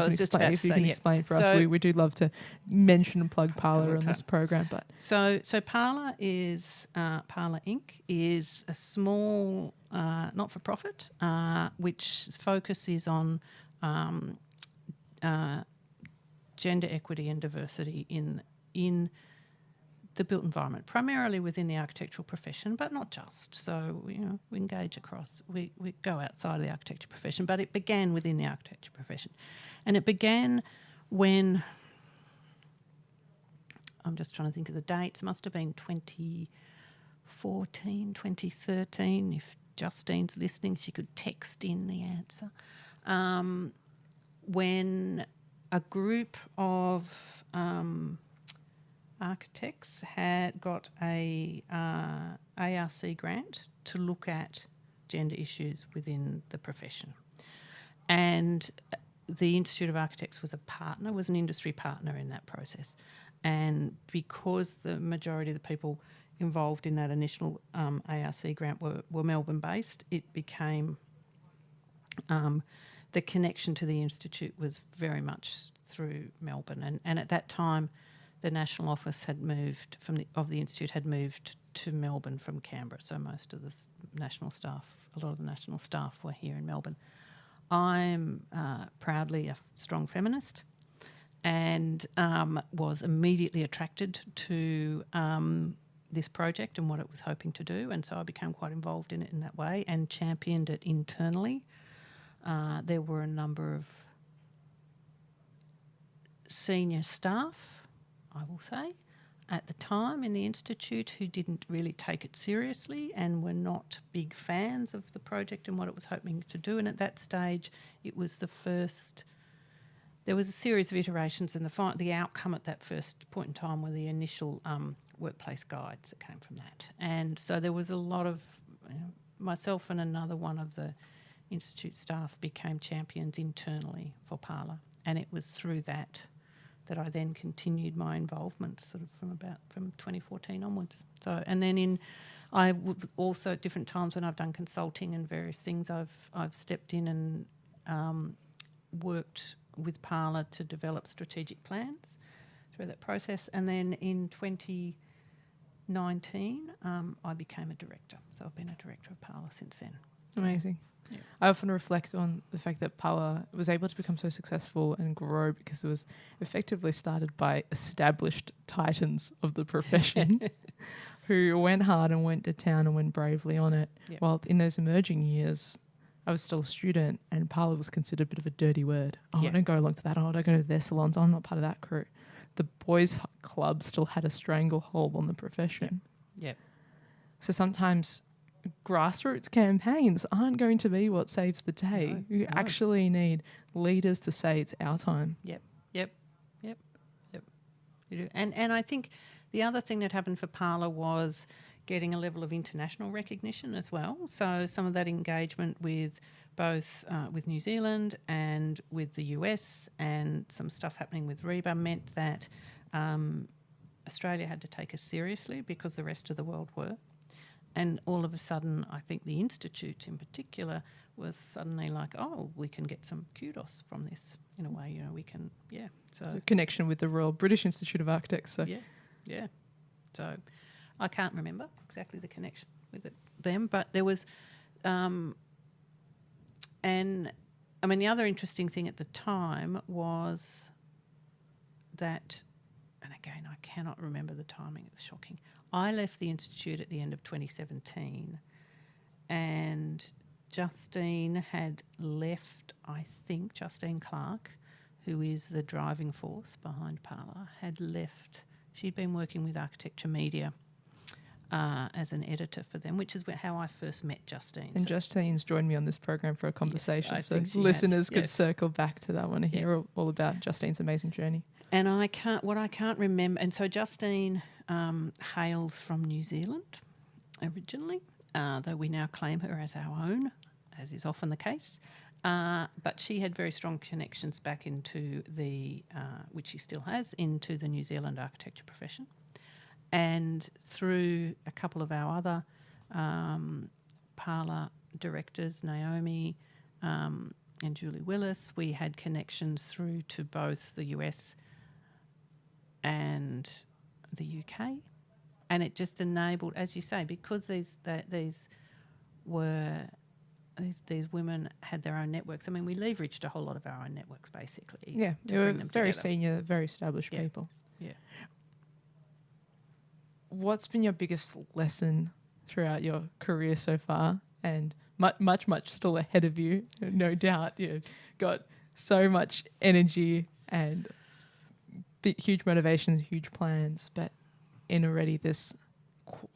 you can explain for us, we do love to mention and plug Parlour on this program. But so Parlour is Parlour Inc. is a small not-for-profit which focuses on gender equity and diversity in the built environment, primarily within the architectural profession, but not just. So, we engage across. We go outside of the architecture profession, but it began within the architecture profession. And it began when, I'm just trying to think of the dates, it must have been 2014, 2013. If Justine's listening, she could text in the answer. When a group of architects had got a ARC grant to look at gender issues within the profession. And the Institute of Architects was an industry partner in that process. And because the majority of the people involved in that initial ARC grant were Melbourne-based, it became the connection to the Institute was very much through Melbourne. And at that time, the national office had moved of the Institute had moved to Melbourne from Canberra. So most of the national staff, a lot of the national staff were here in Melbourne. I'm proudly a strong feminist and was immediately attracted to this project and what it was hoping to do, and so I became quite involved in it in that way and championed it internally. There were a number of senior staff, I will say, at the time in the Institute who didn't really take it seriously and were not big fans of the project and what it was hoping to do. And at that stage, it was the first... There was a series of iterations, and the outcome at that first point in time were the initial workplace guides that came from that. And so there was a lot of... myself and another one of the Institute staff became champions internally for Parlour, and it was through that I then continued my involvement sort of from 2014 onwards. So, and then also at different times when I've done consulting and various things, I've stepped in and worked with Parlour to develop strategic plans through that process. And then in 2019, I became a director. So I've been a director of Parlour since then. Amazing. Yeah. I often reflect on the fact that Parlour was able to become so successful and grow because it was effectively started by established titans of the profession who went hard and went to town and went bravely on it. Yep. While in those emerging years, I was still a student and Parlour was considered a bit of a dirty word. Oh, Yeah. I don't go along to that. Oh, I don't go to their salons. I'm not part of that crew. The boys' club still had a stranglehold on the profession. Yep. So sometimes grassroots campaigns aren't going to be what saves the day. No, You actually need leaders to say it's our time. Yep. You do. And I think the other thing that happened for Parlour was getting a level of international recognition as well. So some of that engagement with both with New Zealand and with the US and some stuff happening with Reba meant that Australia had to take us seriously because the rest of the world were. And all of a sudden, I think the Institute in particular was suddenly like, oh, we can get some kudos from this in a way, we can, yeah. So It's a connection with the Royal British Institute of Architects. So yeah. So I can't remember exactly the connection with them, but there was, and I mean, the other interesting thing at the time was that, and again, I cannot remember the timing, it's shocking. I left the Institute at the end of 2017 and Justine had left, I think, Justine Clark, who is the driving force behind Parlour, had left. She'd been working with Architecture Media as an editor for them, which is how I first met Justine. And Justine's joined me on this program for a conversation, Yes, so listeners could circle back to that one and hear all about Justine's amazing journey. And I can't remember, and so Justine hails from New Zealand originally, though we now claim her as our own, as is often the case. But she had very strong connections back into which she still has, into the New Zealand architecture profession. And through a couple of our other Parlour directors, Naomi and Julie Willis, we had connections through to both the US and the UK. And it just enabled, as you say, because these women had their own networks. I mean, we leveraged a whole lot of our own networks, basically. Yeah, they were very senior, very established people. Yeah. What's been your biggest lesson throughout your career so far? And much still ahead of you, no doubt. You've got so much energy and huge motivations, huge plans, but in already this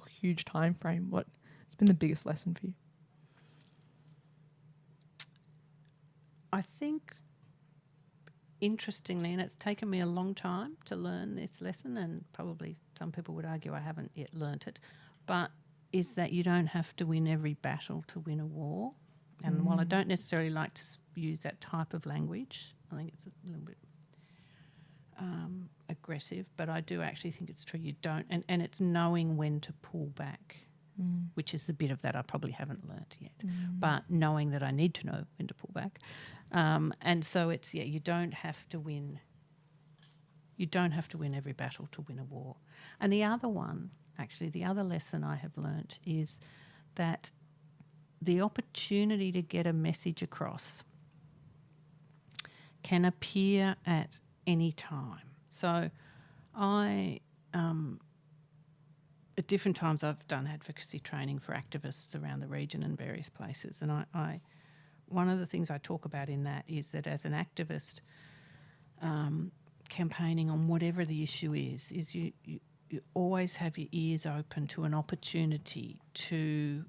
huge time frame, what's been the biggest lesson for you? I think, interestingly, and it's taken me a long time to learn this lesson, and probably some people would argue I haven't yet learnt it, but is that you don't have to win every battle to win a war. And while I don't necessarily like to use that type of language, I think it's a little bit aggressive, but I do actually think it's true. You don't, and it's knowing when to pull back. which is the bit of that I probably haven't learnt yet. But knowing that I need to know when to pull back. And so it's, you don't have to win. You don't have to win every battle to win a war. And the other one, actually, the other lesson I have learnt is that the opportunity to get a message across can appear at any time. So at different times I've done advocacy training for activists around the region and various places. And I one of the things I talk about in that is that as an activist campaigning on whatever the issue is you always have your ears open to an opportunity to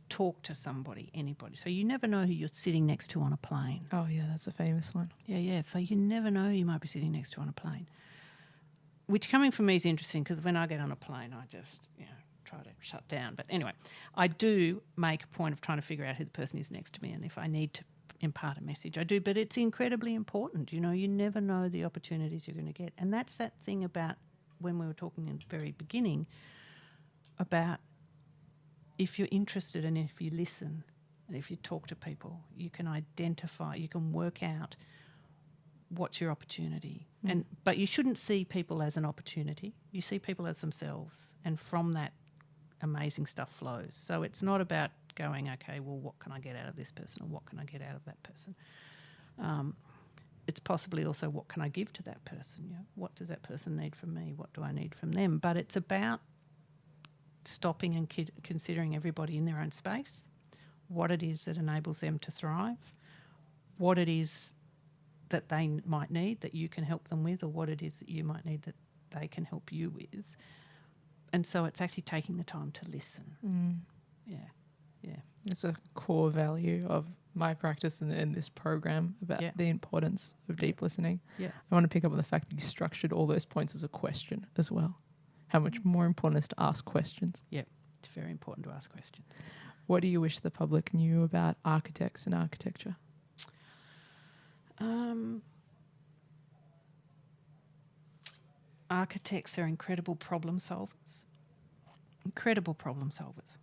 talk to somebody, anybody. So you never know who you're sitting next to on a plane. Oh, yeah, that's a famous one. Yeah. So you never know who you might be sitting next to on a plane. Which coming from me is interesting because when I get on a plane, I just, try to shut down. But anyway, I do make a point of trying to figure out who the person is next to me and if I need to impart a message, I do. But it's incredibly important. You never know the opportunities you're going to get. And that's that thing about when we were talking in the very beginning about if you're interested and if you listen and if you talk to people, you can identify, you can work out what's your opportunity. But you shouldn't see people as an opportunity. You see people as themselves, and from that amazing stuff flows. So it's not about going, okay, well, what can I get out of this person or what can I get out of that person? It's possibly also what can I give to that person? What does that person need from me? What do I need from them? But it's about stopping and considering everybody in their own space, what it is that enables them to thrive, what it is that they might need that you can help them with, or what it is that you might need that they can help you with. And so it's actually taking the time to listen. Yeah. It's a core value of my practice in this program about the importance of deep listening. Yeah. I want to pick up on the fact that you structured all those points as a question as well. How much more important it is to ask questions. Yeah, it's very important to ask questions. What do you wish the public knew about architects and architecture? Architects are incredible problem solvers. Incredible problem solvers.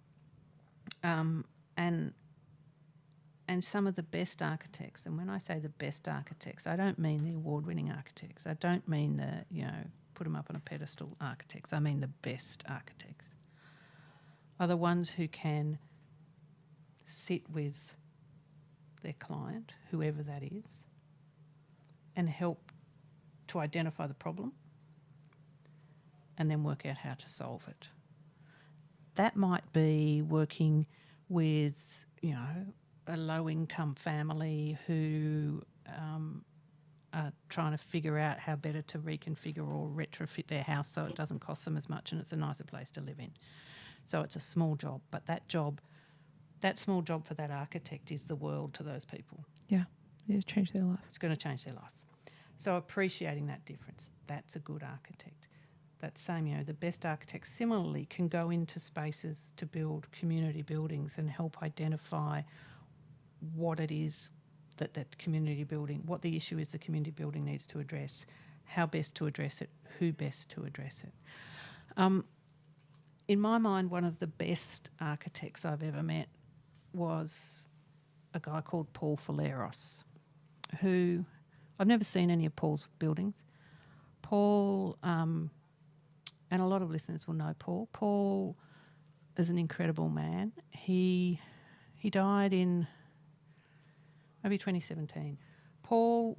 And some of the best architects, and when I say the best architects, I don't mean the award-winning architects. I don't mean the, put them up on a pedestal architects. I mean the best architects are the ones who can sit with their client, whoever that is, and help to identify the problem and then work out how to solve it. That might be working with, a low-income family who are trying to figure out how better to reconfigure or retrofit their house so it doesn't cost them as much and it's a nicer place to live in. So it's a small job, but that small job for that architect is the world to those people. Yeah, it'll change their life. It's going to change their life. So appreciating that difference, that's a good architect. That same, the best architects similarly can go into spaces to build community buildings and help identify what it is that community building, what the issue is the community building needs to address, how best to address it, who best to address it. In my mind, one of the best architects I've ever met was a guy called Paul Falleros, who I've never seen any of Paul's buildings. Paul, and a lot of listeners will know Paul. Paul is an incredible man. He died in maybe 2017. Paul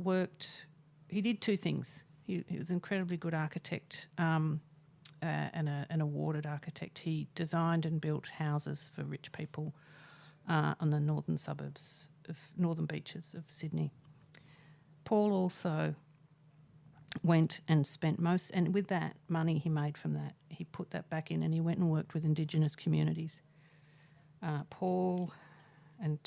he did two things. He was an incredibly good architect and an awarded architect. He designed and built houses for rich people on the northern beaches of Sydney. Paul also went and spent and with that money he made from that, he put that back in and he went and worked with Indigenous communities. Paul and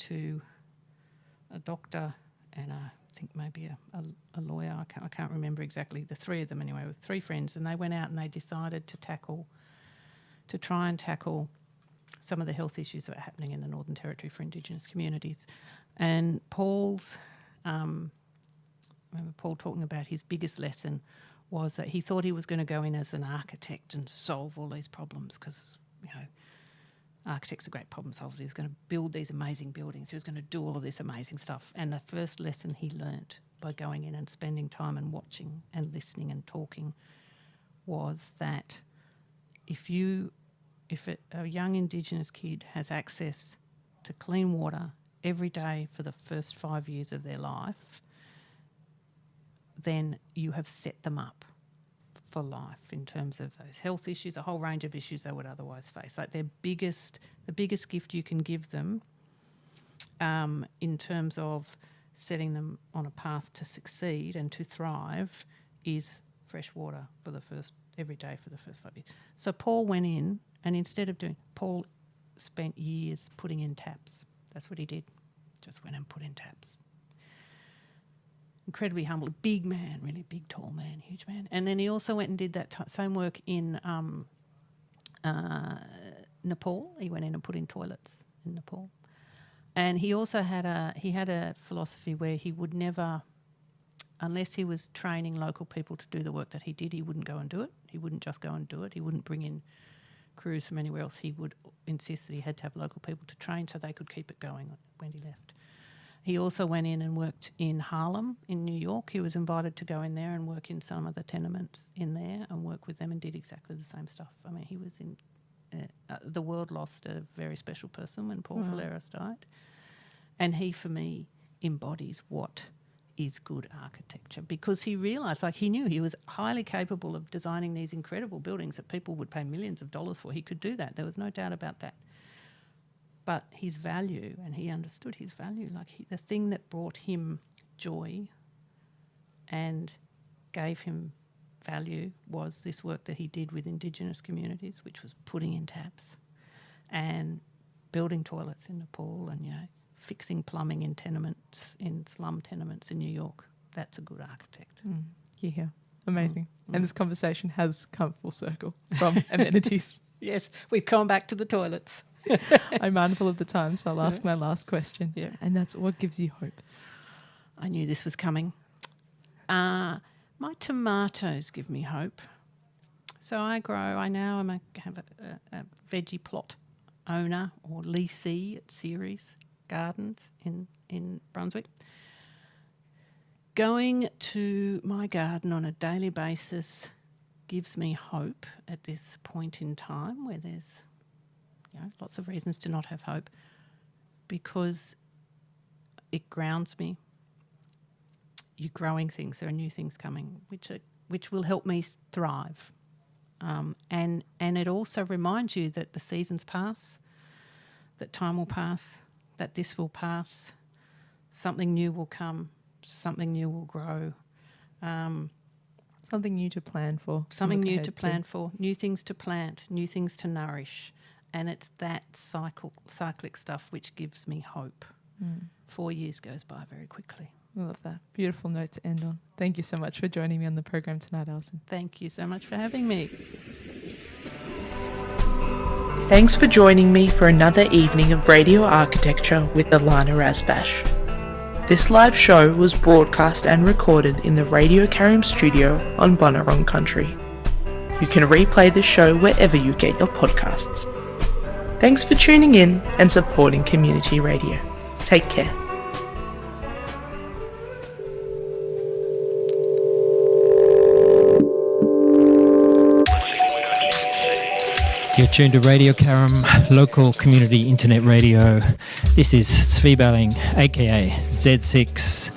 a doctor and I think maybe a lawyer, I can't remember exactly, the three of them anyway, with three friends, and they went out and they decided to try and tackle some of the health issues that were happening in the Northern Territory for Indigenous communities. And I remember Paul talking about his biggest lesson was that he thought he was going to go in as an architect and solve all these problems because architect's a great problem solver. He was going to build these amazing buildings. He was going to do all of this amazing stuff. And the first lesson he learnt by going in and spending time and watching and listening and talking was that if a young Indigenous kid has access to clean water every day for the first 5 years of their life, then you have set them up for life in terms of those health issues, a whole range of issues they would otherwise face. Like the biggest gift you can give them in terms of setting them on a path to succeed and to thrive is fresh water every day for the first 5 years. So Paul went in, and Paul spent years putting in taps. That's what he did. Just went and put in taps. Incredibly humble, big man, really big, tall man, huge man. And then he also went and did that same work in Nepal. He went in and put in toilets in Nepal. And he also had a philosophy where he would never, unless he was training local people to do the work that he did, he wouldn't go and do it. He wouldn't just go and do it. He wouldn't bring in crews from anywhere else. He would insist that he had to have local people to train so they could keep it going when he left. He also went in and worked in Harlem in New York. He was invited to go in there and work in some of the tenements in there and work with them, and did exactly the same stuff. I mean, he was in the world lost a very special person when Paul Falleras died. And he, for me, embodies what is good architecture, because he realised, he knew he was highly capable of designing these incredible buildings that people would pay millions of dollars for. He could do that. There was no doubt about that. But his value, and he understood his value, the thing that brought him joy and gave him value was this work that he did with Indigenous communities, which was putting in taps and building toilets in Nepal and, fixing plumbing in tenements, in slum tenements in New York. That's a good architect. Yeah, amazing. And this conversation has come full circle from amenities. Yes, we've come back to the toilets. I'm mindful of the time, so I'll ask my last question. Yeah. And that's, what gives you hope? I knew this was coming. My tomatoes give me hope. So I have a veggie plot owner or leasee at Ceres Gardens in Brunswick. Going to my garden on a daily basis gives me hope at this point in time where there's lots of reasons to not have hope, because it grounds me. You're growing things. There are new things coming which will help me thrive. And it also reminds you that the seasons pass, that time will pass, that this will pass, something new will come, something new will grow. Something new to plan for. Something new to plan for, new things to plant, new things to nourish. And it's that cyclic stuff which gives me hope. 4 years goes by very quickly. I love that. Beautiful note to end on. Thank you so much for joining me on the program tonight, Alison. Thank you so much for having me. Thanks for joining me for another evening of radio architecture with Ilana Razbash. This live show was broadcast and recorded in the Radio Karim studio on Bunurong Country. You can replay the show wherever you get your podcasts. Thanks for tuning in and supporting community radio. Take care. You're tuned to Radio Karam, local community internet radio. This is Zvi Belling, aka Z6,